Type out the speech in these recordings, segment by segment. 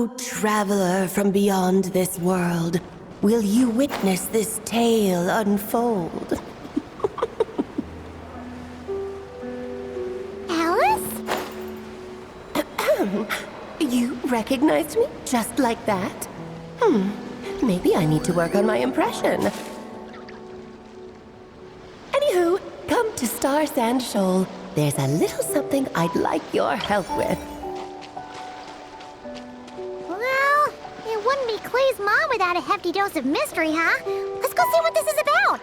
O traveler from beyond this world, will you witness this tale unfold? Alice? You recognized me just like that? Maybe I need to work on my impression. Anywho, come to Star Sand Shoal. There's a little something I'd like your help with. Well, it wouldn't be Clay's mom without a hefty dose of mystery, huh? Let's go see what this is about.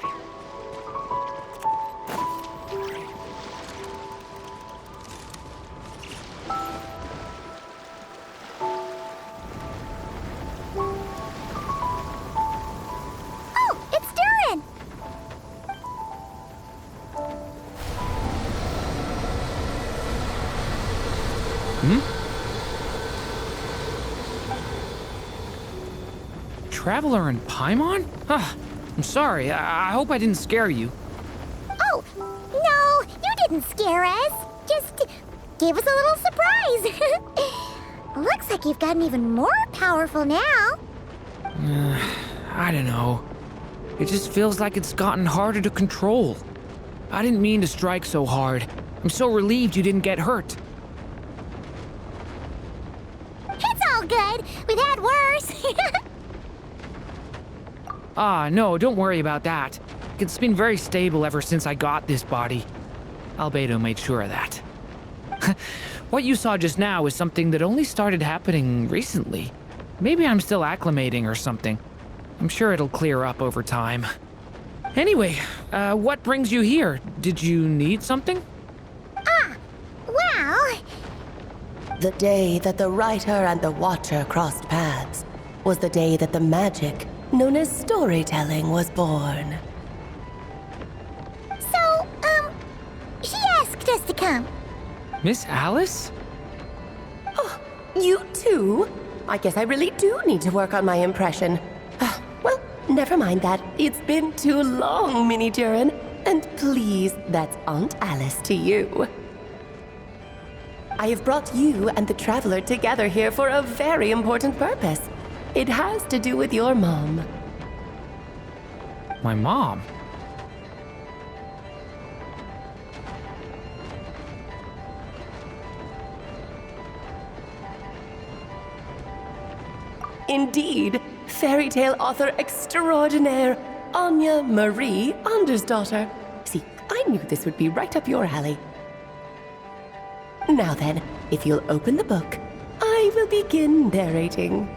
Oh, it's Durin! Traveler in Paimon? I'm sorry. I hope I didn't scare you. Oh, no, you didn't scare us. Just gave us a little surprise. Looks like you've gotten even more powerful now. I don't know. It just feels like it's gotten harder to control. I didn't mean to strike so hard. I'm so relieved you didn't get hurt. It's all good. We've had worse. No, don't worry about that. It's been very stable ever since I got this body. Albedo made sure of that. What you saw just now is something that only started happening recently. Maybe I'm still acclimating or something. I'm sure it'll clear up over time. Anyway, what brings you here? Did you need something? Well, The day that the writer and the watcher crossed paths was the day that the magic known as storytelling was born. so, she asked us to come. Miss Alice? You too? I guess I really do need to work on my impression. Well, never mind that. It's been too long, Mini Durin. And please, that's Aunt Alice to you. I have brought you and the Traveler together here for a very important purpose. It has to do with your mom. My mom? Indeed, fairy tale author extraordinaire, Anya Marie Andersdottir. See, I knew this would be right up your alley. Now then, if you'll open the book, I will begin narrating.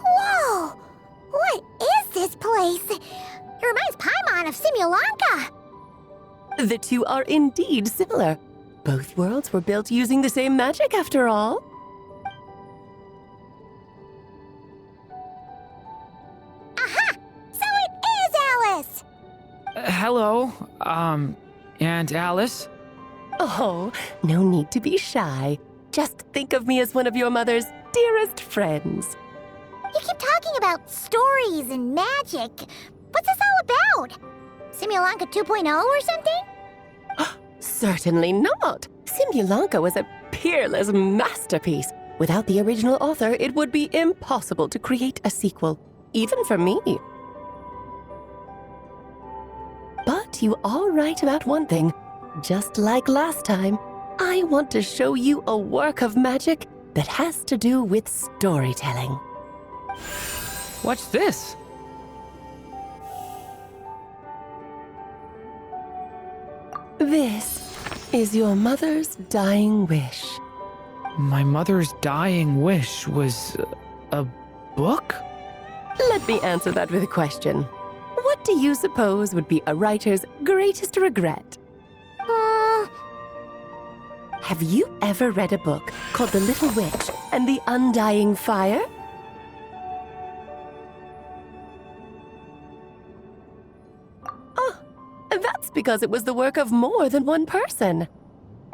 Whoa! What is this place? It reminds Paimon of Simulanka. The two are indeed similar. Both worlds were built using the same magic, after all. Aha! So it is Alice! Hello, Aunt Alice? Oh, no need to be shy. Just think of me as one of your mother's dearest friends. You keep talking about stories and magic. What's this all about? Simulanka 2.0 or something? Certainly not. Simulanka was a peerless masterpiece. Without the original author, it would be impossible to create a sequel, even for me. But you are right about one thing. Just like last time, I want to show you a work of magic that has to do with storytelling. What's this? This is your mother's dying wish. My mother's dying wish was a book? Let me answer that with a question. What do you suppose would be a writer's greatest regret? Have you ever read a book called The Little Witch and the Undying Fire? because it was the work of more than one person.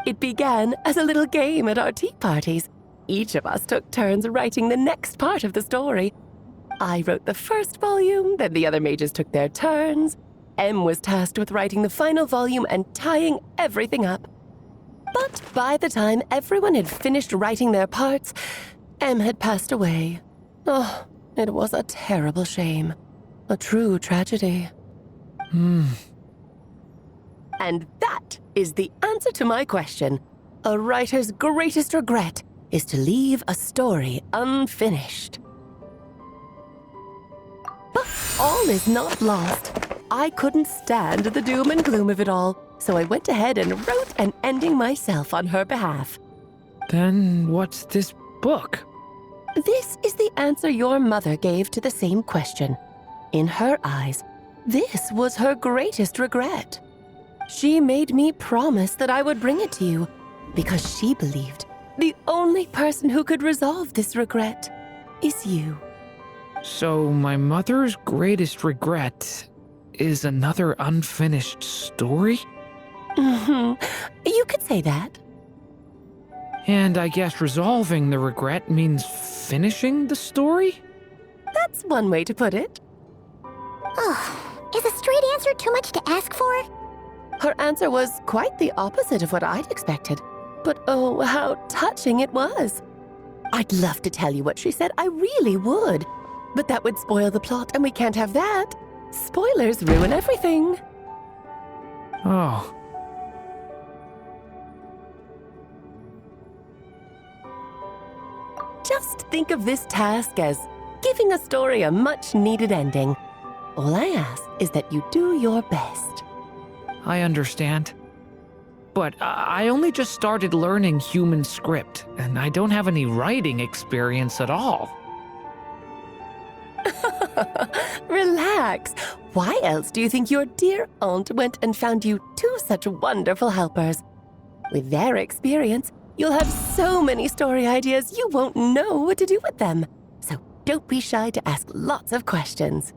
It began as a little game at our tea parties. Each of us took turns writing the next part of the story. I wrote the first volume, then the other mages took their turns. Em was tasked with writing the final volume and tying everything up. But by the time everyone had finished writing their parts, Em had passed away. Oh, it was a terrible shame. A true tragedy. And that is the answer to my question. A writer's greatest regret is to leave a story unfinished. But all is not lost. I couldn't stand the doom and gloom of it all, so I went ahead and wrote an ending myself on her behalf. Then what's this book? This is the answer your mother gave to the same question. In her eyes, this was her greatest regret. She made me promise that I would bring it to you because she believed the only person who could resolve this regret is you. So my mother's greatest regret is another unfinished story? You could say that. And I guess resolving the regret means finishing the story? That's one way to put it. Oh, is a straight answer too much to ask for? Her answer was quite the opposite of what I'd expected. But oh, how touching it was. I'd love to tell you what she said, I really would. But that would spoil the plot, and we can't have that. Spoilers ruin everything. Oh. Just think of this task as giving a story a much-needed ending. All I ask is that you do your best. I understand. But I only just started learning human script, and I don't have any writing experience at all. Relax. Why else do you think your dear aunt went and found you two such wonderful helpers? With their experience, you'll have so many story ideas you won't know what to do with them. So don't be shy to ask lots of questions.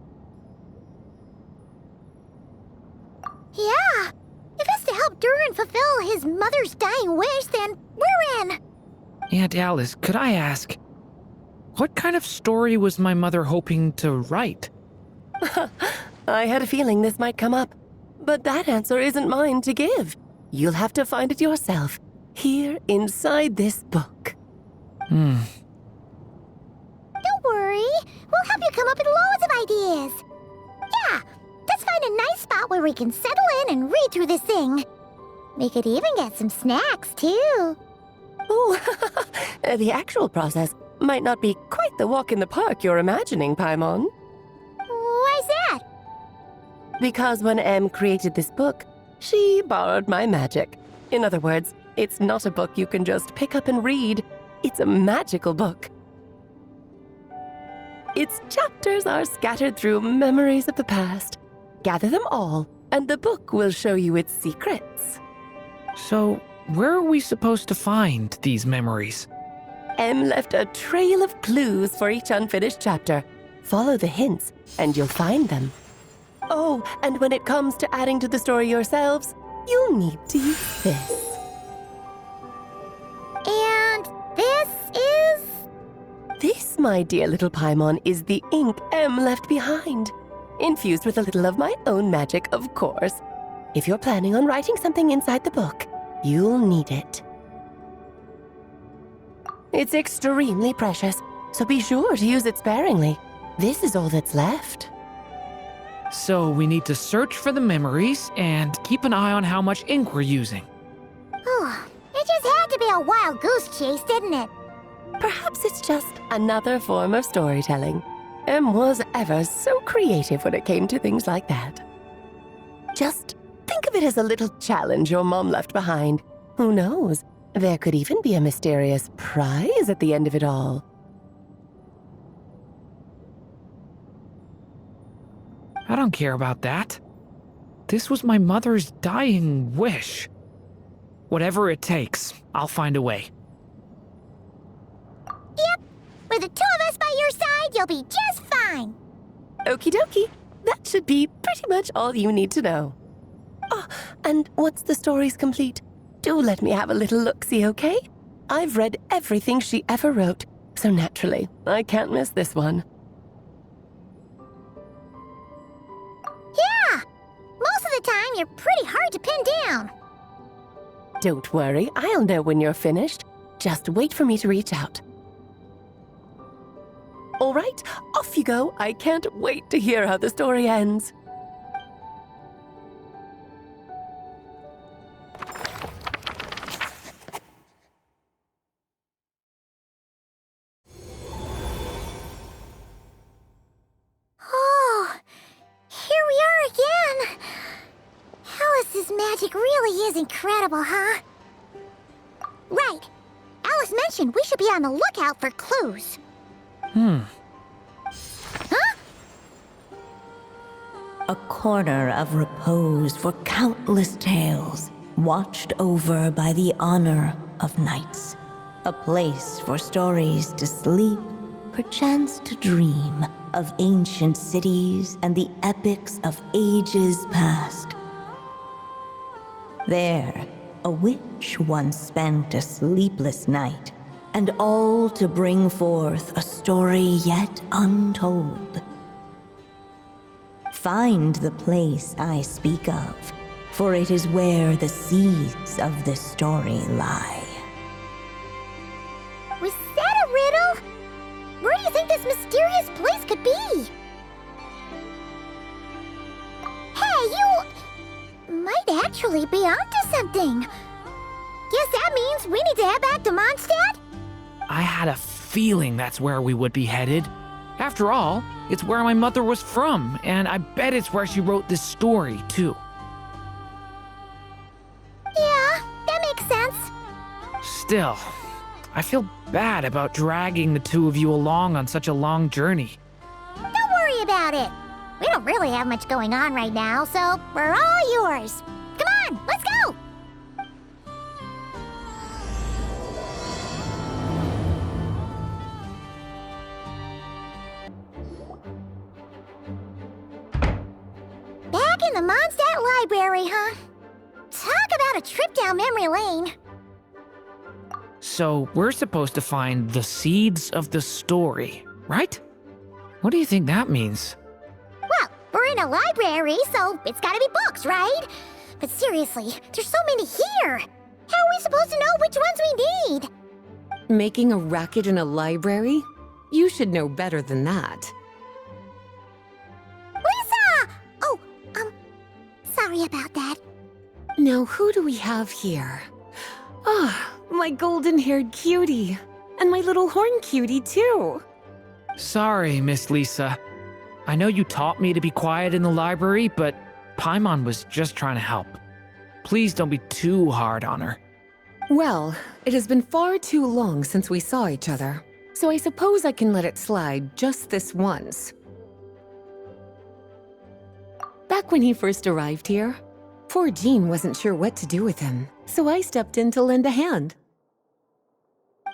Yeah. If it's to help Durin fulfill his mother's dying wish, then we're in. Aunt Alice, could I ask, what kind of story was my mother hoping to write? I had a feeling this might come up, but that answer isn't mine to give. You'll have to find it yourself, here inside this book. Don't worry. We'll help you come up with loads of ideas. Yeah, let's find a nice spot where we can settle in and read through this thing. We could even get some snacks, too. Oh, the actual process might not be quite the walk in the park you're imagining, Paimon. Why's that? Because when Em created this book, she borrowed my magic. In other words, it's not a book you can just pick up and read. It's a magical book. Its chapters are scattered through memories of the past. Gather them all, and the book will show you its secrets. So, where are we supposed to find these memories? Em left a trail of clues for each unfinished chapter. Follow the hints, and you'll find them. Oh, and when it comes to adding to the story yourselves, you'll need to use this. And this is... This, my dear little Paimon, is the ink Em left behind. Infused with a little of my own magic, of course. If you're planning on writing something inside the book, you'll need it. It's extremely precious, so be sure to use it sparingly. This is all that's left. So we need to search for the memories and keep an eye on how much ink we're using. Oh, it just had to be a wild goose chase, didn't it? Perhaps it's just another form of storytelling. Em was ever so creative when it came to things like that. Just think of it as a little challenge your mom left behind. Who knows? There could even be a mysterious prize at the end of it all. I don't care about that. This was my mother's dying wish. Whatever it takes, I'll find a way. Yep. With the two of us by your side, you'll be just fine. Okie dokie. That should be pretty much all you need to know. Oh, and once the story's complete, do let me have a little look-see, okay? I've read everything she ever wrote, so naturally, I can't miss this one. Yeah! Most of the time, you're pretty hard to pin down. Don't worry, I'll know when you're finished. Just wait for me to reach out. All right, off you go. I can't wait to hear how the story ends. Oh, here we are again. Alice's magic really is incredible, huh? Right. Alice mentioned we should be on the lookout for clues. Huh? A corner of repose for countless tales, watched over by the honor of knights. A place for stories to sleep, perchance to dream of ancient cities and the epics of ages past. There, a witch once spent a sleepless night, and all to bring forth a story yet untold. Find the place I speak of, for it is where the seeds of this story lie. Was that a riddle? Where do you think this mysterious place could be? Hey, you might actually be onto something. Guess that means we need to head back to Mondstadt? I had a feeling that's where we would be headed. After all, it's where my mother was from, and I bet it's where she wrote this story, too. Yeah, that makes sense. Still, I feel bad about dragging the two of you along on such a long journey. Don't worry about it. We don't really have much going on right now, so we're all yours. Come on, let's go! Back in the Mondstadt Library, huh? Talk about a trip down memory lane. So, we're supposed to find the seeds of the story, right? What do you think that means? Well, we're in a library, so it's gotta be books, right? But seriously, there's so many here. How are we supposed to know which ones we need? Making a racket in a library? You should know better than that. Lisa! Oh, sorry about that. Now, who do we have here? Ah, my golden-haired cutie. And my little horn cutie, too. Sorry, Miss Lisa. I know you taught me to be quiet in the library, but Paimon was just trying to help. Please don't be too hard on her. Well, it has been far too long since we saw each other, so I suppose I can let it slide just this once. Back when he first arrived here, poor Jean wasn't sure what to do with him, so I stepped in to lend a hand.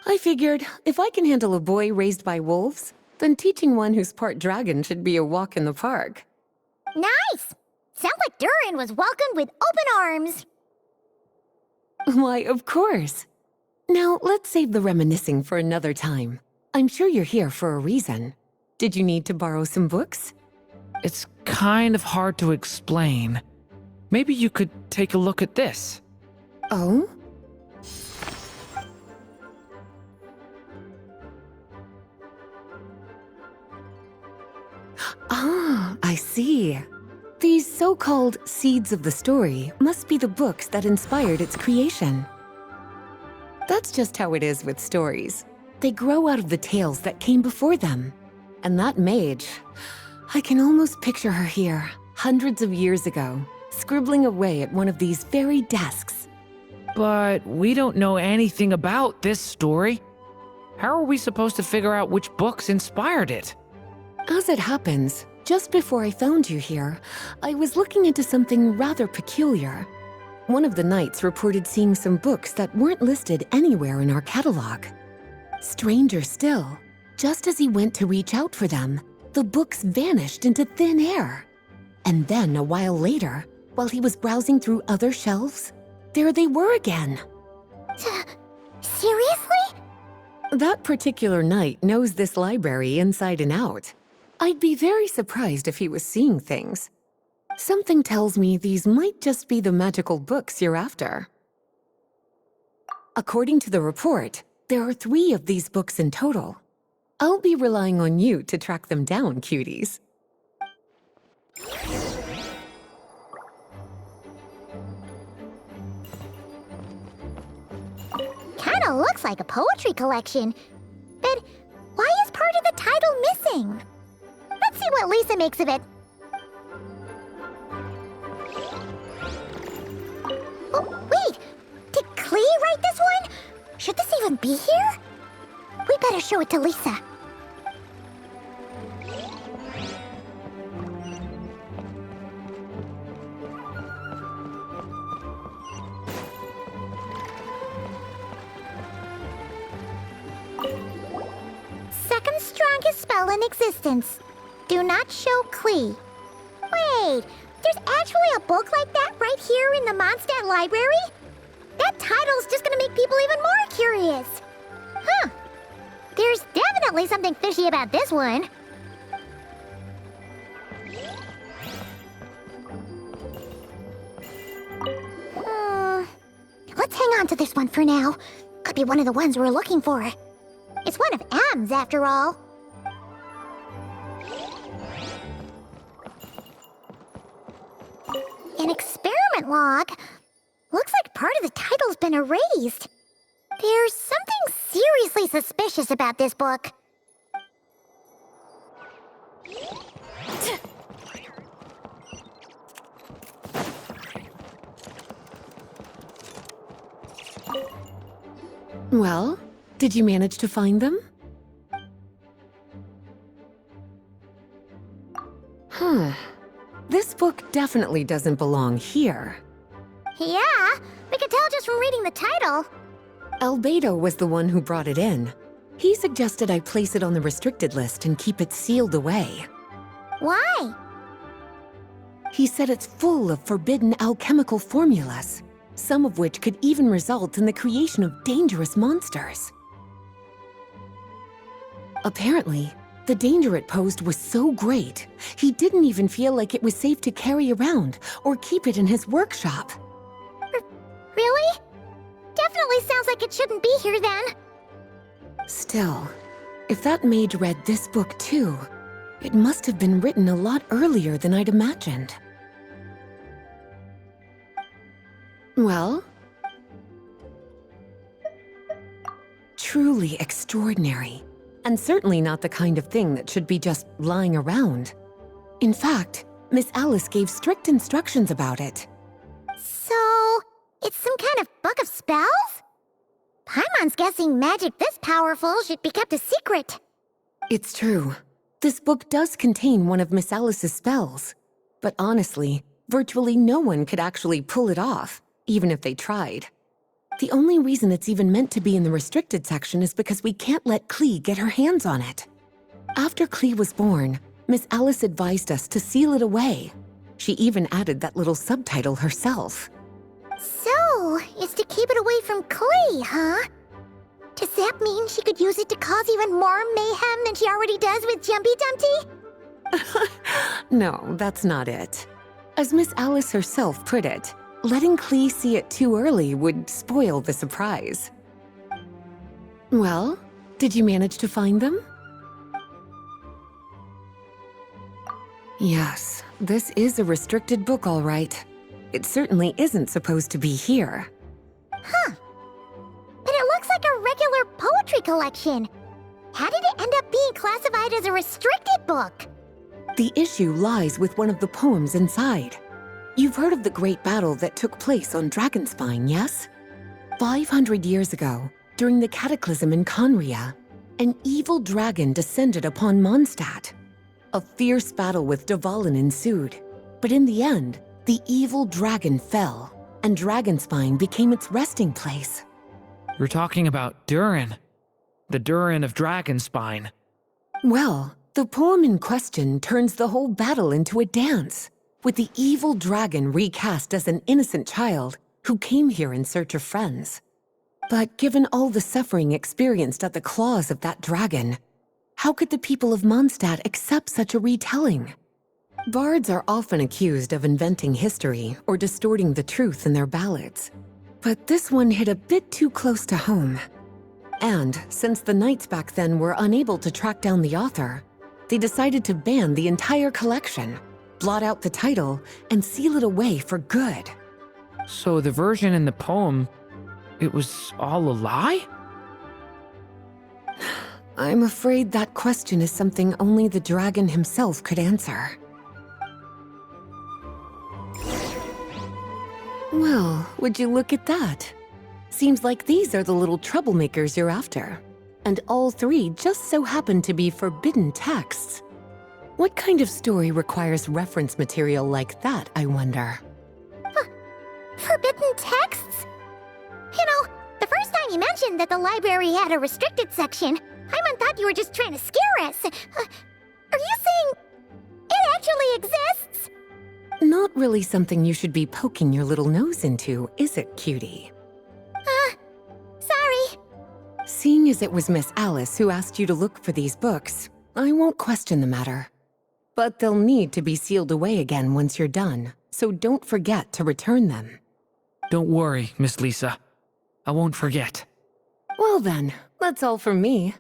I figured if I can handle a boy raised by wolves, then teaching one who's part dragon should be a walk in the park. Nice! Sounds like Durin was welcomed with open arms. Why, of course. Now, let's save the reminiscing for another time. I'm sure you're here for a reason. Did you need to borrow some books? It's kind of hard to explain. Maybe you could take a look at this. Oh? Ah, I see. These so-called seeds of the story must be the books that inspired its creation. That's just how it is with stories. They grow out of the tales that came before them. And that mage, I can almost picture her here, hundreds of years ago, scribbling away at one of these very desks. But we don't know anything about this story. How are we supposed to figure out which books inspired it? As it happens, just before I found you here, I was looking into something rather peculiar. One of the knights reported seeing some books that weren't listed anywhere in our catalog. Stranger still, just as he went to reach out for them, the books vanished into thin air. And then, a while later, while he was browsing through other shelves, there they were again. Seriously? That particular knight knows this library inside and out. I'd be very surprised if he was seeing things. Something tells me these might just be the magical books you're after. According to the report, there are 3 of these books in total. I'll be relying on you to track them down, cuties. Kinda looks like a poetry collection. But why is part of the title missing? Let's see what Lisa makes of it. Oh, wait! Did Klee write this one? Should this even be here? We better show it to Lisa. Second strongest spell in existence. Do not show Klee. Wait, there's actually a book like that right here in the Mondstadt library? That title's just gonna make people even more curious. Huh. There's definitely something fishy about this one. Let's hang on to this one for now. Could be one of the ones we're looking for. It's one of M's, after all. An experiment log. Looks like part of the title's been erased. There's something seriously suspicious about this book. Well, did you manage to find them? This book definitely doesn't belong here. Yeah, we could tell just from reading the title. Albedo was the one who brought it in. He suggested I place it on the restricted list and keep it sealed away. Why? He said it's full of forbidden alchemical formulas, some of which could even result in the creation of dangerous monsters. Apparently, the danger it posed was so great, he didn't even feel like it was safe to carry around or keep it in his workshop. Really? Definitely sounds like it shouldn't be here then. Still, if that mage read this book too, it must have been written a lot earlier than I'd imagined. Well? Truly extraordinary, and certainly not the kind of thing that should be just lying around. In fact, Miss Alice gave strict instructions about it. So, it's some kind of book of spells? Paimon's guessing magic this powerful should be kept a secret. It's true. This book does contain one of Miss Alice's spells. But honestly, virtually no one could actually pull it off, even if they tried. The only reason it's even meant to be in the restricted section is because we can't let Klee get her hands on it. After Klee was born, Miss Alice advised us to seal it away. She even added that little subtitle herself. So, it's to keep it away from Klee, huh? Does that mean she could use it to cause even more mayhem than she already does with Jumpy Dumpty? No, that's not it. As Miss Alice herself put it, letting Klee see it too early would spoil the surprise. Well, did you manage to find them? Yes, this is a restricted book, all right. It certainly isn't supposed to be here. Huh. But it looks like a regular poetry collection. How did it end up being classified as a restricted book? The issue lies with one of the poems inside. You've heard of the great battle that took place on Dragonspine, yes? 500 years ago, during the cataclysm in Conria, an evil dragon descended upon Mondstadt. A fierce battle with Dvalin ensued, but in the end, the evil dragon fell, and Dragonspine became its resting place. We're talking about Durin. The Durin of Dragonspine. Well, the poem in question turns the whole battle into a dance. with the evil dragon recast as an innocent child who came here in search of friends. But given all the suffering experienced at the claws of that dragon, how could the people of Mondstadt accept such a retelling? Bards are often accused of inventing history or distorting the truth in their ballads. But this one hit a bit too close to home. And since the knights back then were unable to track down the author, they decided to ban the entire collection, blot out the title, and seal it away for good. So the version in the poem, it was all a lie? I'm afraid that question is something only the dragon himself could answer. Well, would you look at that? Seems like these are the little troublemakers you're after. And all three just so happen to be forbidden texts. What kind of story requires reference material like that, I wonder? Forbidden texts? You know, the first time you mentioned that the library had a restricted section, I thought you were just trying to scare us. Are you saying it actually exists? Not really something you should be poking your little nose into, is it, cutie? Sorry. Seeing as it was Miss Alice who asked you to look for these books, I won't question the matter. But they'll need to be sealed away again once you're done, so don't forget to return them. Don't worry, Miss Lisa. I won't forget. Well then, that's all from me.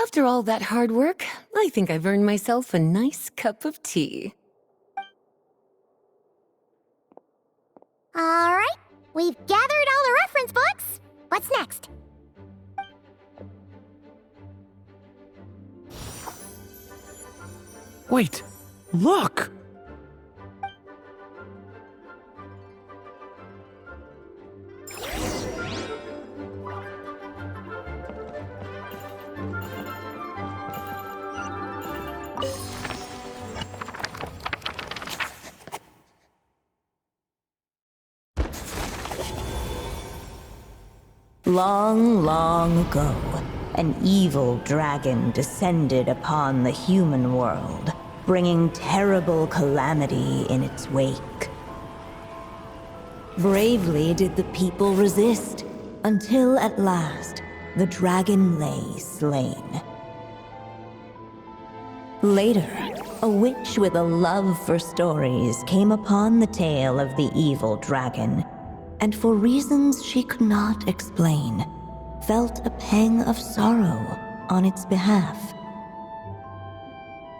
After all that hard work, I think I've earned myself a nice cup of tea. All right, we've gathered all the reference books. What's next? Wait, look! Long, long ago, an evil dragon descended upon the human world, bringing terrible calamity in its wake. Bravely did the people resist, until at last, the dragon lay slain. Later, a witch with a love for stories came upon the tale of the evil dragon, and for reasons she could not explain, felt a pang of sorrow on its behalf.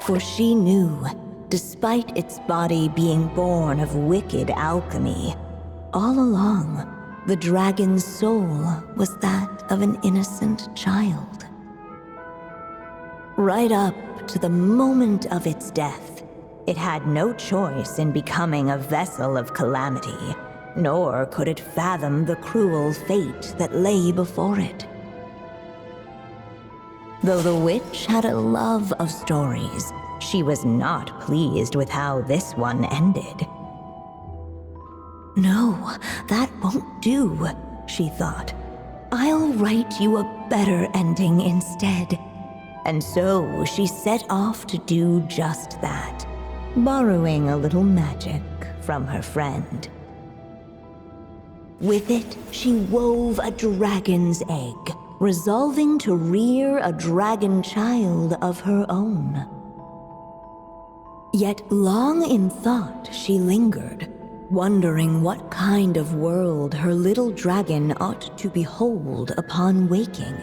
For she knew, despite its body being born of wicked alchemy, all along, the dragon's soul was that of an innocent child. Right up to the moment of its death, it had no choice in becoming a vessel of calamity, nor could it fathom the cruel fate that lay before it. Though the witch had a love of stories, she was not pleased with how this one ended. No, that won't do, she thought. I'll write you a better ending instead. And so she set off to do just that, borrowing a little magic from her friend. With it, she wove a dragon's egg, resolving to rear a dragon child of her own. Yet long in thought she lingered, wondering what kind of world her little dragon ought to behold upon waking.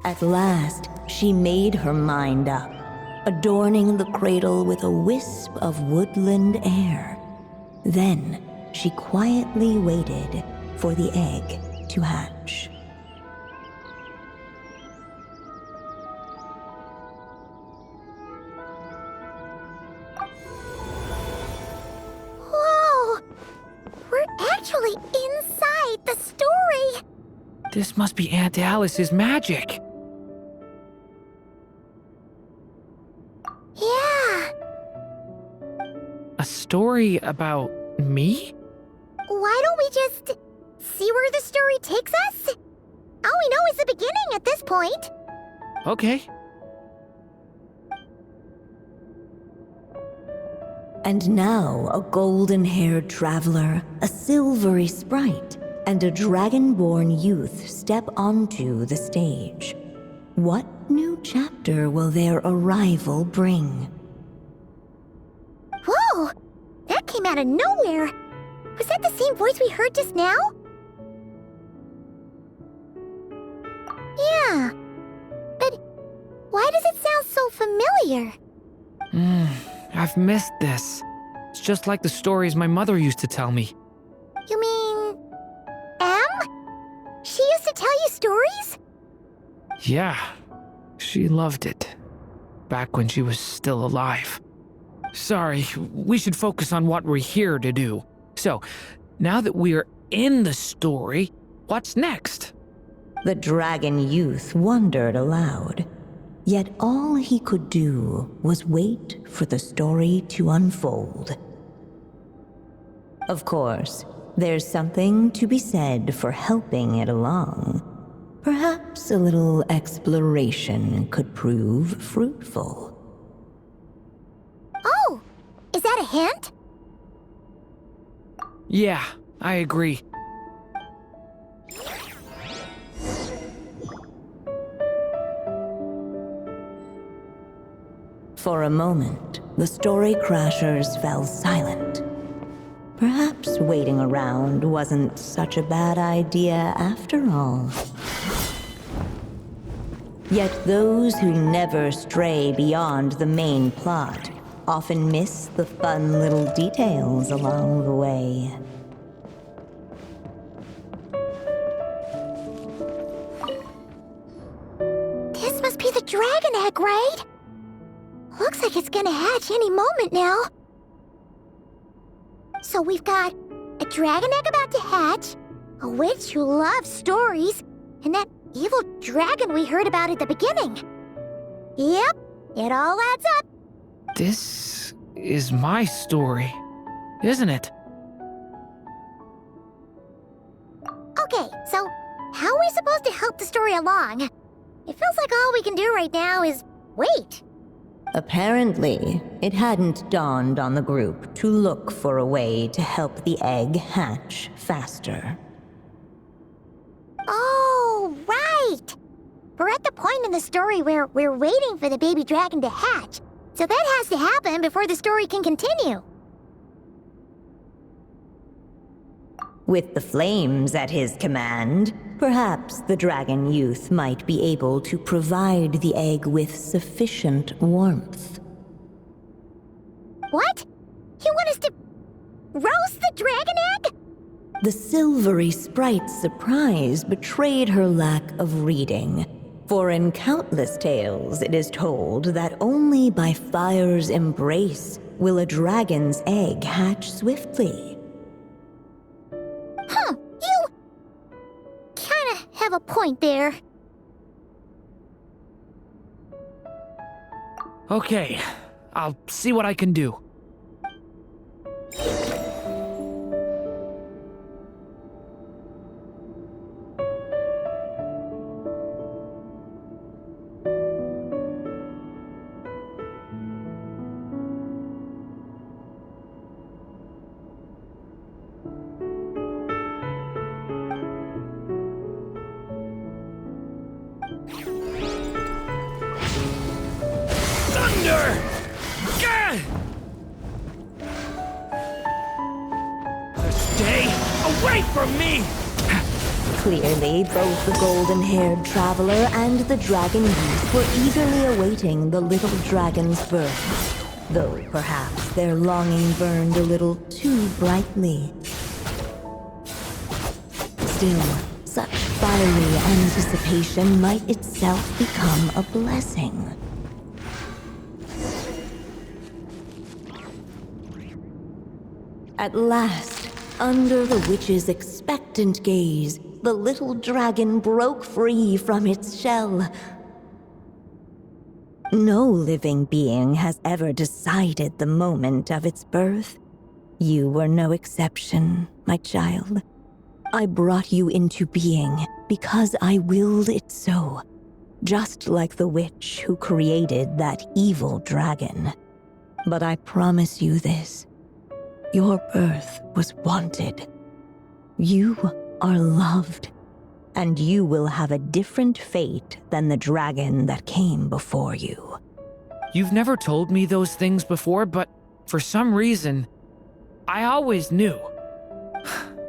At last, she made her mind up, adorning the cradle with a wisp of woodland air. Then, she quietly waited for the egg to hatch. Whoa! We're actually inside the story! This must be Aunt Alice's magic. Yeah. A story about me? see where the story takes us? All we know is the beginning at this point. Okay. And now a golden-haired traveler, a silvery sprite, and a dragonborn youth step onto the stage. What new chapter will their arrival bring? Whoa! That came out of nowhere! Was that the same voice we heard just now? Yeah. But why does it sound so familiar? I've missed this. It's just like the stories my mother used to tell me. You mean... Em? She used to tell you stories? Yeah, she loved it. Back when she was still alive. Sorry, we should focus on what we're here to do. So, now that we're in the story, what's next? The dragon youth wondered aloud. Yet all he could do was wait for the story to unfold. Of course, there's something to be said for helping it along. Perhaps a little exploration could prove fruitful. Oh! Is that a hint? Yeah, I agree. For a moment, the story crashers fell silent. Perhaps waiting around wasn't such a bad idea after all. Yet those who never stray beyond the main plot often miss the fun little details along the way. This must be the dragon egg, right? Looks like it's gonna hatch any moment now. So we've got a dragon egg about to hatch, a witch who loves stories, and that evil dragon we heard about at the beginning. Yep, it all adds up. This is my story, isn't it? Okay, so how are we supposed to help the story along? It feels like all we can do right now is wait. Apparently, it hadn't dawned on the group to look for a way to help the egg hatch faster. Oh, right! We're at the point in the story where we're waiting for the baby dragon to hatch. So that has to happen before the story can continue. With the flames at his command, perhaps the dragon youth might be able to provide the egg with sufficient warmth. What? You want us to roast the dragon egg? The silvery sprite's surprise betrayed her lack of reading. For in countless tales, it is told that only by fire's embrace will a dragon's egg hatch swiftly. You kinda have a point there. Okay, I'll see what I can do. Thunder! Gah! Stay away from me! Clearly, both the golden-haired traveler and the dragon youth were eagerly awaiting the little dragon's birth, though perhaps their longing burned a little too brightly. Still, such fiery anticipation might itself become a blessing. At last, under the witch's expectant gaze, the little dragon broke free from its shell. No living being has ever decided the moment of its birth. You were no exception, my child. I brought you into being because I willed it so, just like the witch who created that evil dragon. But I promise you this, your birth was wanted. You are loved, and you will have a different fate than the dragon that came before you. You've never told me those things before, but for some reason, I always knew.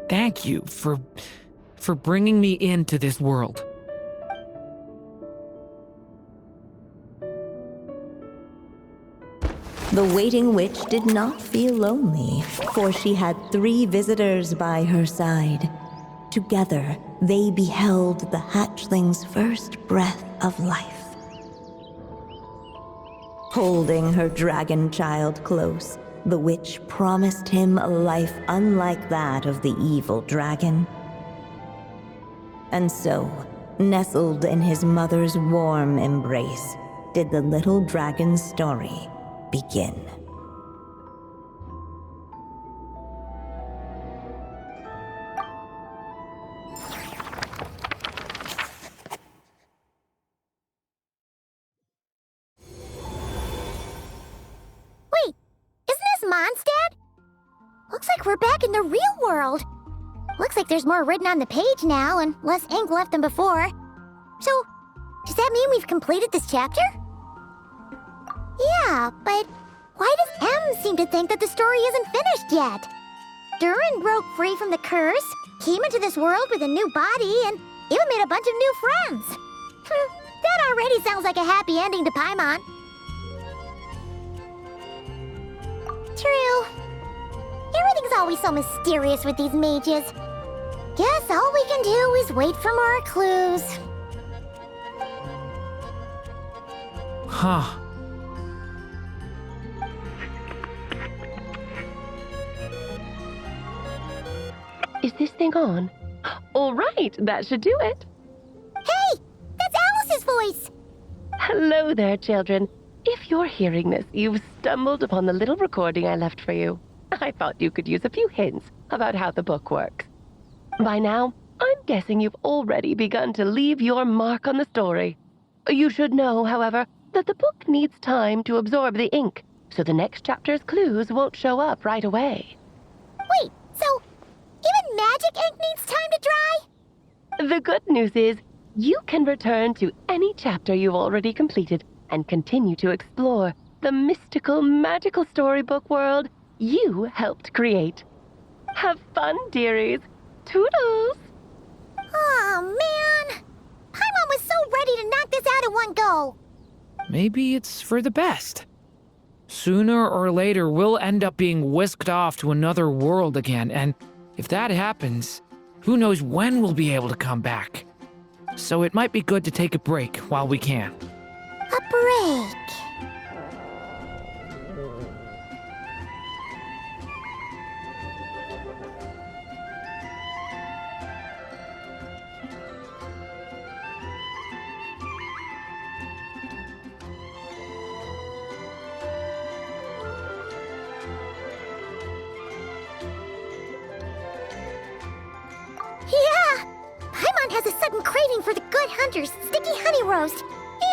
Thank you for bringing me into this world. The waiting witch did not feel lonely, for she had 3 visitors by her side. Together, they beheld the hatchling's first breath of life. Holding her dragon child close, the witch promised him a life unlike that of the evil dragon. And so, nestled in his mother's warm embrace, did the little dragon's story begin. Wait, isn't this Mondstadt? Looks like we're back in the real world. Looks like there's more written on the page now and less ink left than before. So, does that mean we've completed this chapter? Yeah, but why does M seem to think that the story isn't finished yet? Durin broke free from the curse, came into this world with a new body, and even made a bunch of new friends. That already sounds like a happy ending to Paimon. True. Everything's always so mysterious with these mages. Guess all we can do is wait for more clues. Huh. Is this thing on? All right, that should do it. Hey, that's Alice's voice. Hello there, children. If you're hearing this, you've stumbled upon the little recording I left for you. I thought you could use a few hints about how the book works. By now, I'm guessing you've already begun to leave your mark on the story. You should know, however, that the book needs time to absorb the ink, so the next chapter's clues won't show up right away. Wait, so even magic ink needs time to dry? The good news is, you can return to any chapter you've already completed and continue to explore the mystical, magical storybook world you helped create. Have fun, dearies. Toodles! Oh, man. Paimon was so ready to knock this out in one go. Maybe it's for the best. Sooner or later, we'll end up being whisked off to another world again, and if that happens, who knows when we'll be able to come back. So it might be good to take a break while we can. A break. Yeah! Paimon has a sudden craving for the good hunter's sticky honey roast.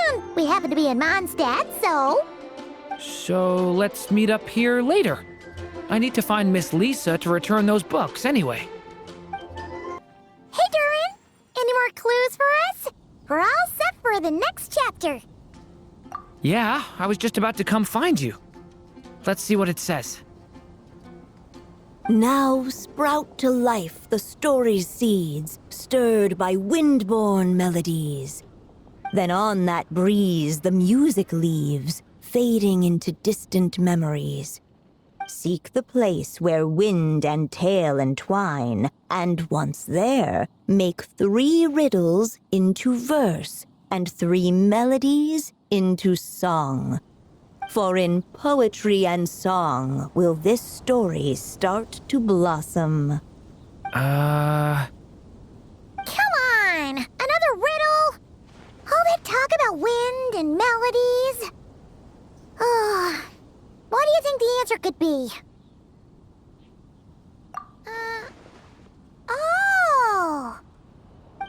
And we happen to be in Mondstadt, so... So let's meet up here later. I need to find Miss Lisa to return those books anyway. Hey, Durin! Any more clues for us? We're all set for the next chapter. Yeah, I was just about to come find you. Let's see what it says. Now sprout to life the story's seeds, stirred by wind-born melodies. Then on that breeze the music leaves, fading into distant memories. Seek the place where wind and tale entwine, and once there, make 3 riddles into verse, and 3 melodies into song. For in poetry and song will this story start to blossom. Come on! Another riddle? All that talk about wind and melodies? What do you think the answer could be?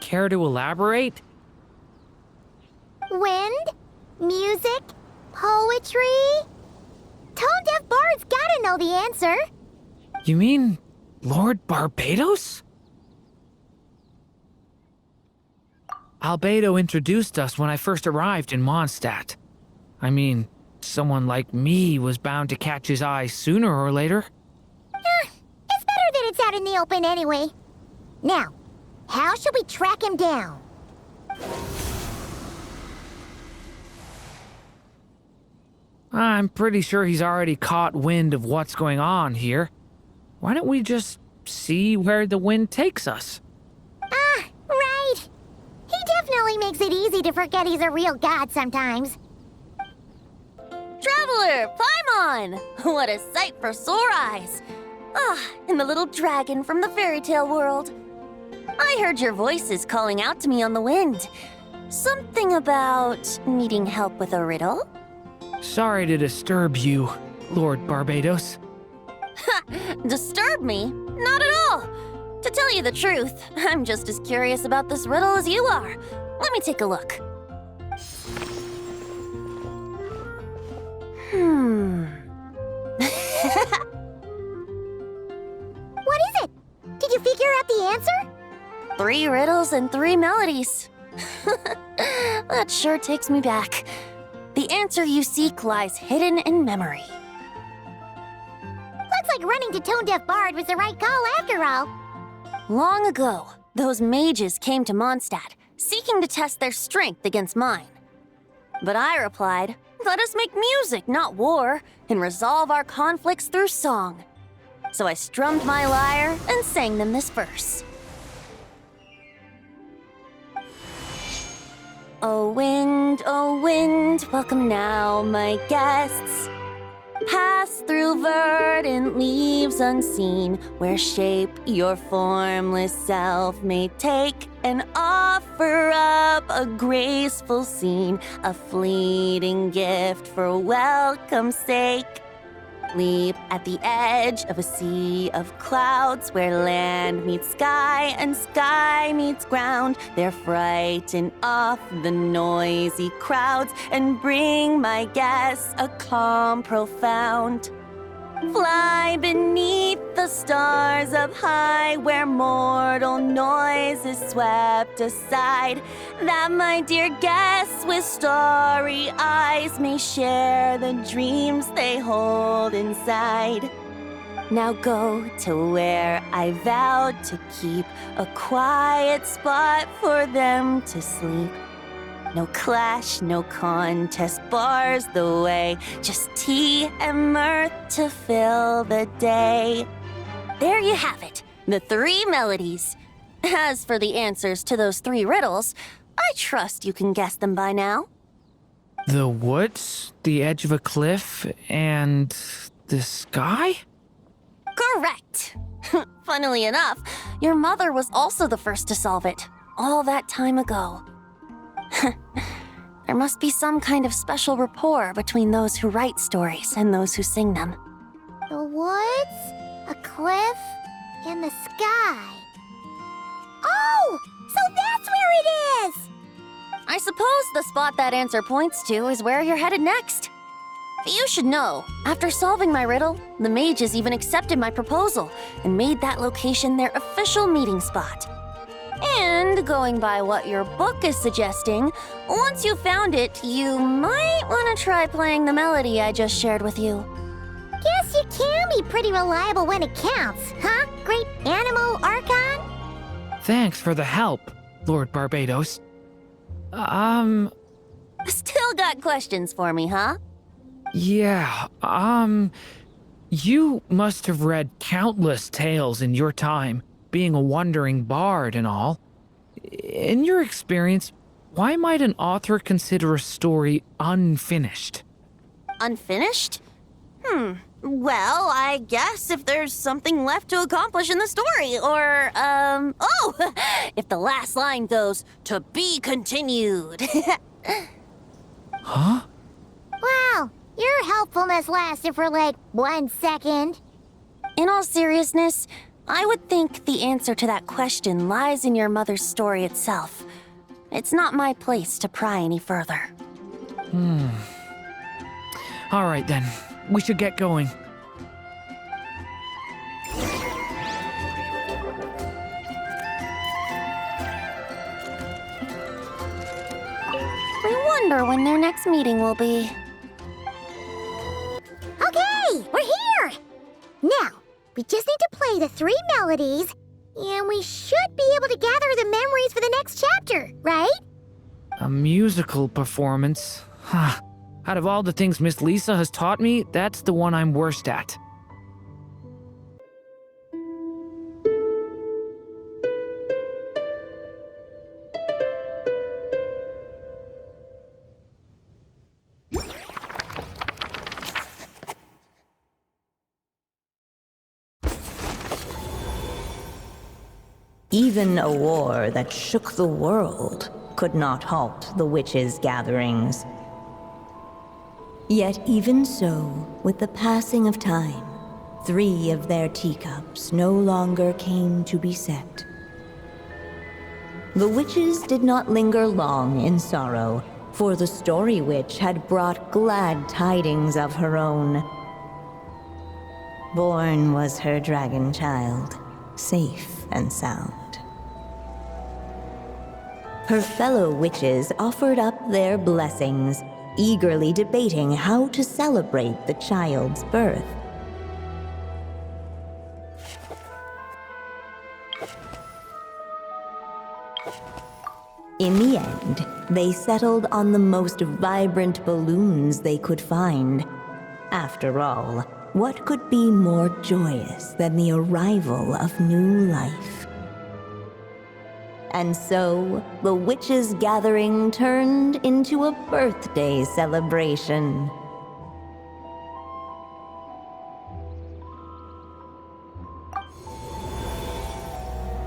Care to elaborate? Wind? Music? Poetry? Tone-deaf bards gotta know the answer. You mean Lord Barbados? Albedo introduced us when I first arrived in Mondstadt. I mean, someone like me was bound to catch his eye sooner or later. It's better that it's out in the open anyway. Now, how should we track him down? I'm pretty sure he's already caught wind of what's going on here. Why don't we just see where the wind takes us? Right. He definitely makes it easy to forget he's a real god sometimes. Traveler, Paimon! What a sight for sore eyes! And the little dragon from the fairy tale world. I heard your voices calling out to me on the wind. Something about needing help with a riddle? Sorry to disturb you, Lord Barbados. Disturb me? Not at all! To tell you the truth, I'm just as curious about this riddle as you are. Let me take a look. What is it? Did you figure out the answer? 3 riddles and 3 melodies. That sure takes me back. The answer you seek lies hidden in memory. Looks like running to Tone-Deaf Bard was the right call after all. Long ago, those mages came to Mondstadt, seeking to test their strength against mine. But I replied, let us make music, not war, and resolve our conflicts through song. So I strummed my lyre and sang them this verse. O wind, welcome now, my guests. Pass through verdant leaves unseen, where shape your formless self may take, and offer up a graceful scene, a fleeting gift for welcome's sake. Leap at the edge of a sea of clouds, where land meets sky and sky meets ground. There frighten off the noisy crowds and bring my guests a calm profound. Fly beneath the stars up high, where mortal noise is swept aside, that my dear guests with starry eyes may share the dreams they hold inside. Now go to where I vowed to keep a quiet spot for them to sleep. No clash, no contest bars the way, just tea and mirth to fill the day. There you have it, the 3 melodies. As for the answers to those 3 riddles, I trust you can guess them by now. The woods, the edge of a cliff, and the sky? Correct! Funnily enough, your mother was also the first to solve it, all that time ago. There must be some kind of special rapport between those who write stories and those who sing them. The woods, a cliff, and the sky. Oh, so that's where it is! I suppose the spot that answer points to is where you're headed next. You should know, after solving my riddle, the mages even accepted my proposal and made that location their official meeting spot. And going by what your book is suggesting, once you found it, you might want to try playing the melody I just shared with you. Guess you can be pretty reliable when it counts, huh, Great Animal Archon? Thanks for the help, Lord Barbados. Still got questions for me, huh? Yeah, you must have read countless tales in your time, being a wandering bard and all. In your experience, why might an author consider a story unfinished? Unfinished? Well, I guess if there's something left to accomplish in the story, or, if the last line goes, "To be continued." Huh? Wow, your helpfulness lasted for like 1 second. In all seriousness, I would think the answer to that question lies in your mother's story itself. It's not my place to pry any further. All right then, we should get going. I wonder when their next meeting will be. Okay, we're here! Now, we just need to play the 3 melodies, and we should be able to gather the memories for the next chapter, right? A musical performance? Huh. Out of all the things Miss Lisa has taught me, that's the one I'm worst at. Even a war that shook the world could not halt the witches' gatherings. Yet even so, with the passing of time, 3 of their teacups no longer came to be set. The witches did not linger long in sorrow, for the Story Witch had brought glad tidings of her own. Born was her dragon child, safe and sound. Her fellow witches offered up their blessings, eagerly debating how to celebrate the child's birth. In the end, they settled on the most vibrant balloons they could find. After all, what could be more joyous than the arrival of new life? And so, the witches' gathering turned into a birthday celebration.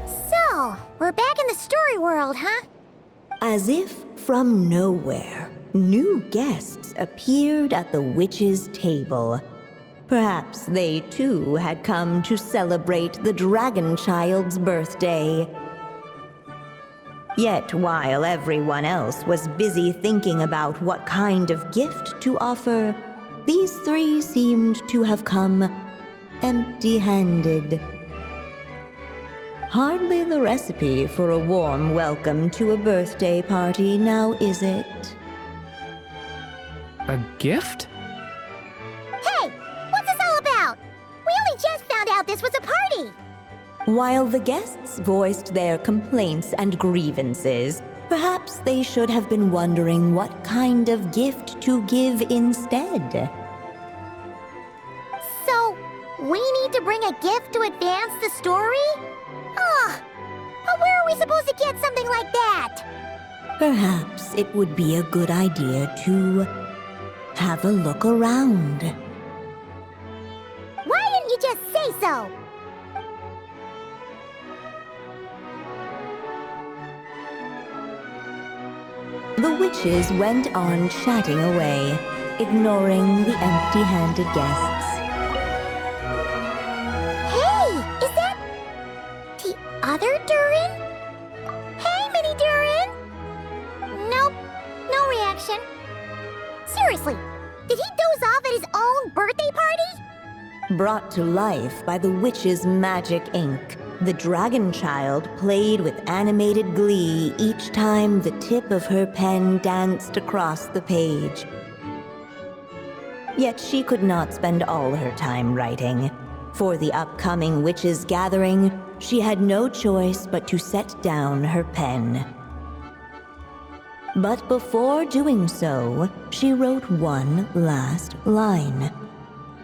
So, we're back in the story world, huh? As if from nowhere, new guests appeared at the witches' table. Perhaps they too had come to celebrate the dragon child's birthday. Yet while everyone else was busy thinking about what kind of gift to offer, these 3 seemed to have come empty-handed. Hardly the recipe for a warm welcome to a birthday party, now is it? A gift? Hey, what's this all about? We only just found out this was a party! While the guests voiced their complaints and grievances, perhaps they should have been wondering what kind of gift to give instead. So, we need to bring a gift to advance the story? Ugh, but where are we supposed to get something like that? Perhaps it would be a good idea to have a look around. Why didn't you just say so? The witches went on chatting away, ignoring the empty-handed guests. Hey, is that the other Durin? Hey, Mini Durin! Nope, no reaction. Seriously, did he doze off at his own birthday party? Brought to life by the witch's magic ink, the dragon child played with animated glee each time the tip of her pen danced across the page. Yet she could not spend all her time writing. For the upcoming witches' gathering, she had no choice but to set down her pen. But before doing so, she wrote one last line.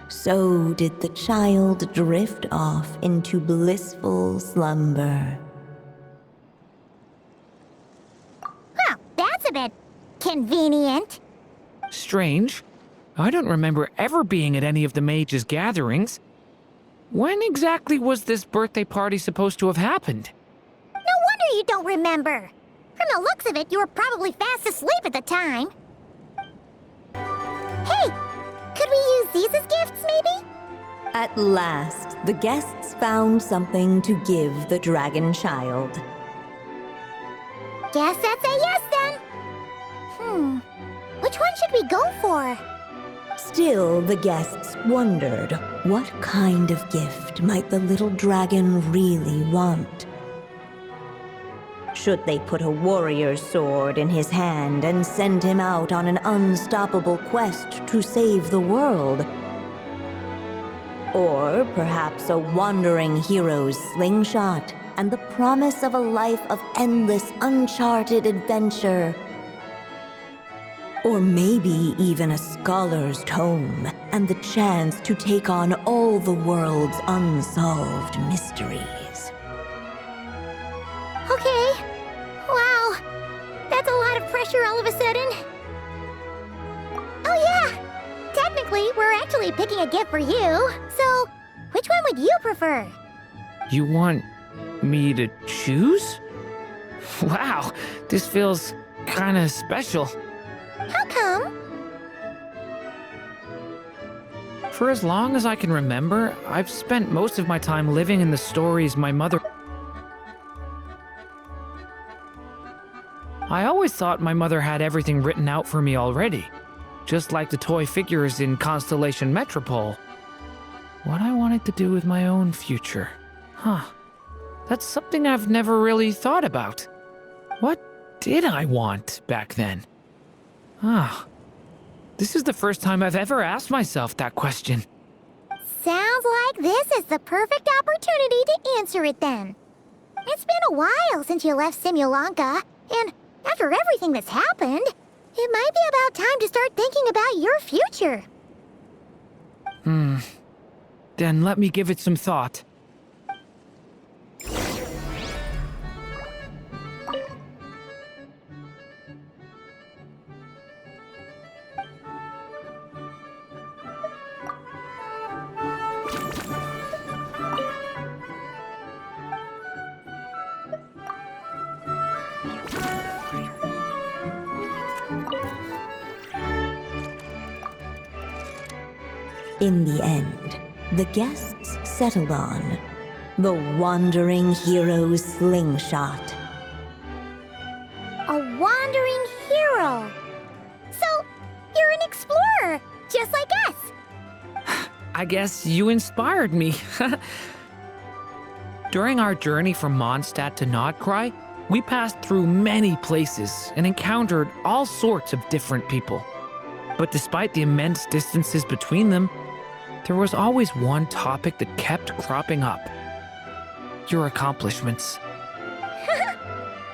So did the child drift off into blissful slumber. Well, that's a bit convenient. Strange. I don't remember ever being at any of the mages' gatherings. When exactly was this birthday party supposed to have happened? No wonder you don't remember. From the looks of it, you were probably fast asleep at the time. Hey, could we use these as gifts, maybe? At last, the guests found something to give the dragon child. Guess that's a yes then. Which one should we go for? Still, the guests wondered what kind of gift might the little dragon really want. Should they put a warrior's sword in his hand and send him out on an unstoppable quest to save the world? Or perhaps a wandering hero's slingshot and the promise of a life of endless, uncharted adventure? Or maybe even a scholar's tome and the chance to take on all the world's unsolved mysteries. Okay. Wow. That's a lot of pressure all of a sudden. Oh yeah. Technically, we're actually picking a gift for you. So, which one would you prefer? You want me to choose? Wow, this feels kinda special. How come? For as long as I can remember, I've spent most of my time living in the stories my mother... I always thought my mother had everything written out for me already, just like the toy figures in Constellation Metropole. What I wanted to do with my own future. That's something I've never really thought about. What did I want back then? This is the first time I've ever asked myself that question. Sounds like this is the perfect opportunity to answer it then. It's been a while since you left Simulanka, and after everything that's happened, it might be about time to start thinking about your future. Then let me give it some thought. In the end, the guests settled on the wandering hero's slingshot. A wandering hero. So, you're an explorer, just like us. I guess you inspired me. During our journey from Mondstadt to Nodcry, we passed through many places and encountered all sorts of different people. But despite the immense distances between them, there was always one topic that kept cropping up. Your accomplishments.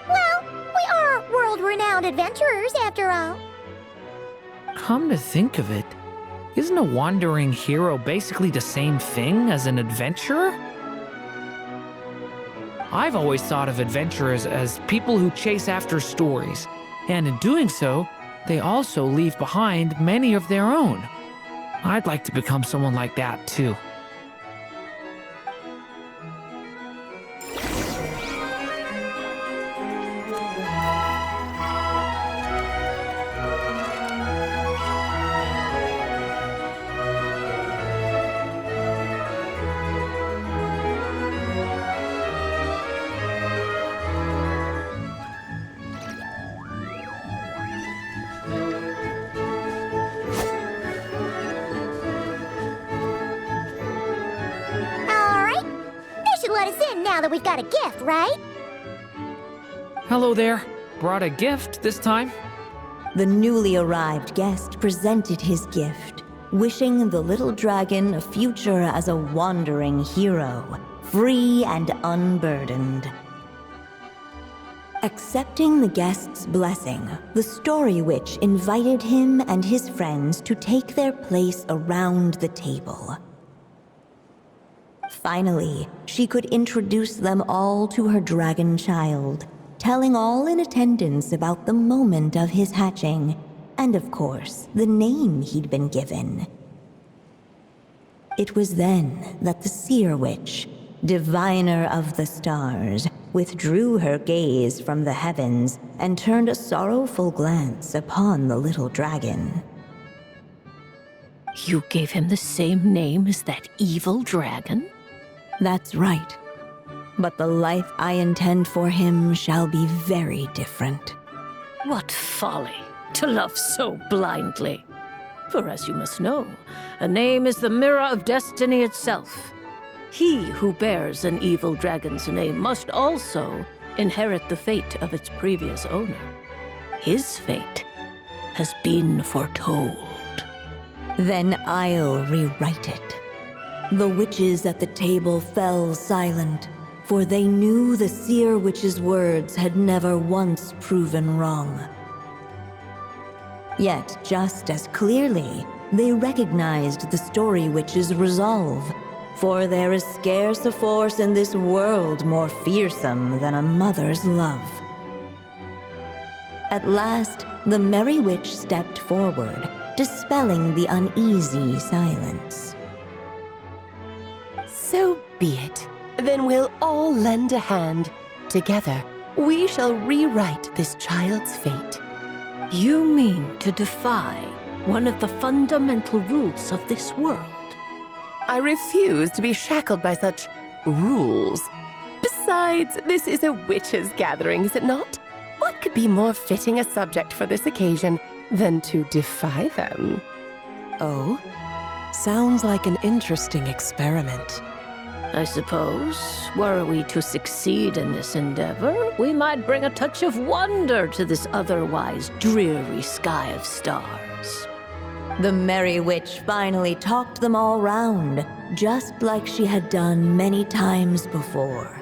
Well, we are world-renowned adventurers after all. Come to think of it, isn't a wandering hero basically the same thing as an adventurer? I've always thought of adventurers as people who chase after stories, and in doing so, they also leave behind many of their own. I'd like to become someone like that, too. Now that we've got a gift, right? Hello there. Brought a gift this time. The newly arrived guest presented his gift, wishing the little dragon a future as a wandering hero, free and unburdened. Accepting the guest's blessing, the Story Witch invited him and his friends to take their place around the table. Finally, she could introduce them all to her dragon child, telling all in attendance about the moment of his hatching, and of course, the name he'd been given. It was then that the Seer Witch, diviner of the stars, withdrew her gaze from the heavens and turned a sorrowful glance upon the little dragon. You gave him the same name as that evil dragon? That's right. But the life I intend for him shall be very different. What folly to love so blindly. For as you must know, a name is the mirror of destiny itself. He who bears an evil dragon's name must also inherit the fate of its previous owner. His fate has been foretold. Then I'll rewrite it. The witches at the table fell silent, for they knew the seer witch's words had never once proven wrong. Yet, just as clearly, they recognized the story witch's resolve, for there is scarce a force in this world more fearsome than a mother's love. At last, the merry witch stepped forward, dispelling the uneasy silence. So be it. Then we'll all lend a hand. Together, we shall rewrite this child's fate. You mean to defy one of the fundamental rules of this world? I refuse to be shackled by such rules. Besides, this is a witches' gathering, is it not? What could be more fitting a subject for this occasion than to defy them? Oh? Sounds like an interesting experiment. I suppose, were we to succeed in this endeavor, we might bring a touch of wonder to this otherwise dreary sky of stars. The merry witch finally talked them all round, just like she had done many times before.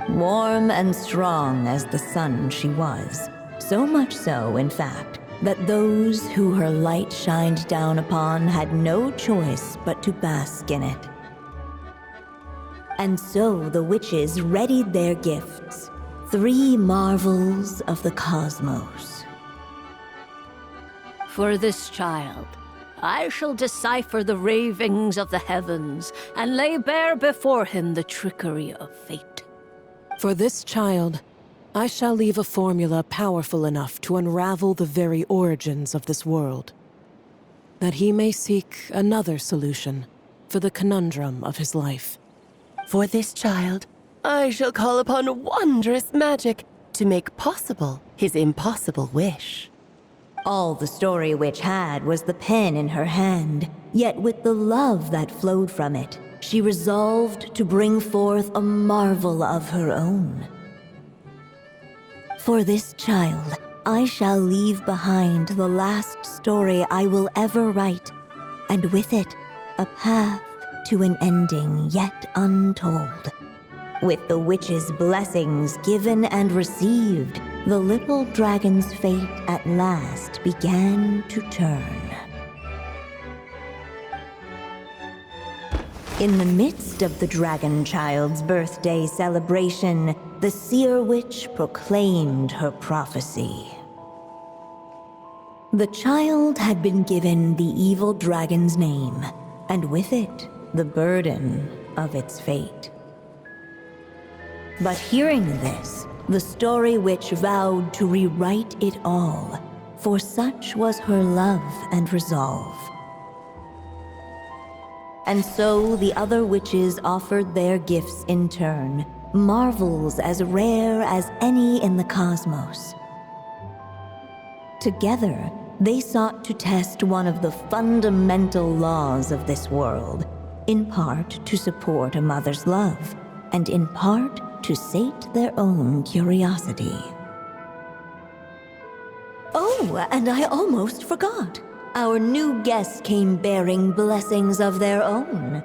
Warm and strong as the sun she was, so much so, in fact, that those who her light shined down upon had no choice but to bask in it. And so the witches readied their gifts, 3 marvels of the cosmos. For this child, I shall decipher the ravings of the heavens and lay bare before him the trickery of fate. For this child, I shall leave a formula powerful enough to unravel the very origins of this world, that he may seek another solution for the conundrum of his life. For this child, I shall call upon wondrous magic to make possible his impossible wish. All the story witch had was the pen in her hand, yet with the love that flowed from it, she resolved to bring forth a marvel of her own. For this child, I shall leave behind the last story I will ever write, and with it, a path to an ending yet untold. With the witch's blessings given and received, the little dragon's fate at last began to turn. In the midst of the dragon child's birthday celebration, the seer witch proclaimed her prophecy. The child had been given the evil dragon's name, and with it, the burden of its fate. But hearing this, the story witch vowed to rewrite it all, for such was her love and resolve. And so the other witches offered their gifts in turn, marvels as rare as any in the cosmos. Together, they sought to test one of the fundamental laws of this world, in part to support a mother's love, and in part to sate their own curiosity. Oh, and I almost forgot. Our new guests came bearing blessings of their own.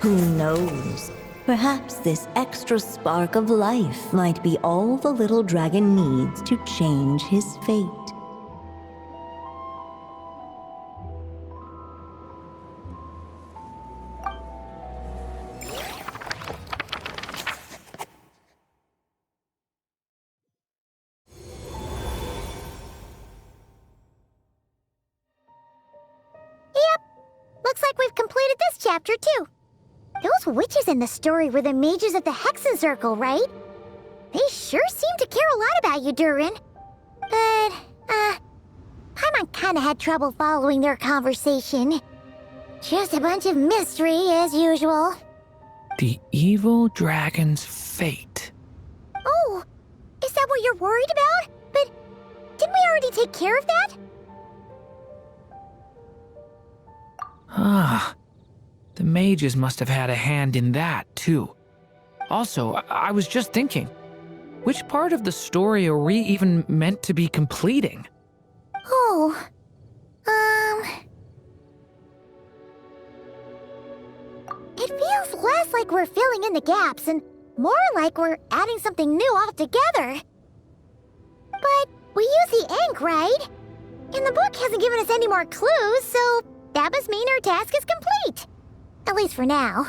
Who knows? Perhaps this extra spark of life might be all the little dragon needs to change his fate. Looks like we've completed this chapter, too. Those witches in the story were the mages of the Hexen Circle, right? They sure seem to care a lot about you, Durin. But, Paimon kinda had trouble following their conversation. Just a bunch of mystery as usual. The evil dragon's fate. Oh, is that what you're worried about? But didn't we already take care of that? Ah, the mages must have had a hand in that, too. Also, I was just thinking, which part of the story are we even meant to be completing? Oh, It feels less like we're filling in the gaps and more like we're adding something new altogether. But we use the ink, right? And the book hasn't given us any more clues, so that must mean our task is complete. At least for now.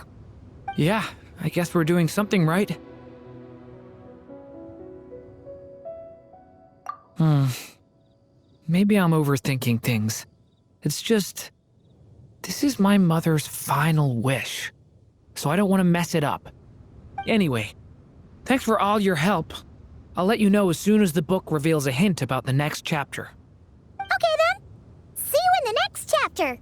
Yeah, I guess we're doing something right. Maybe I'm overthinking things. It's just, this is my mother's final wish, so I don't want to mess it up. Anyway, thanks for all your help. I'll let you know as soon as the book reveals a hint about the next chapter. Okay then. See you in the next chapter.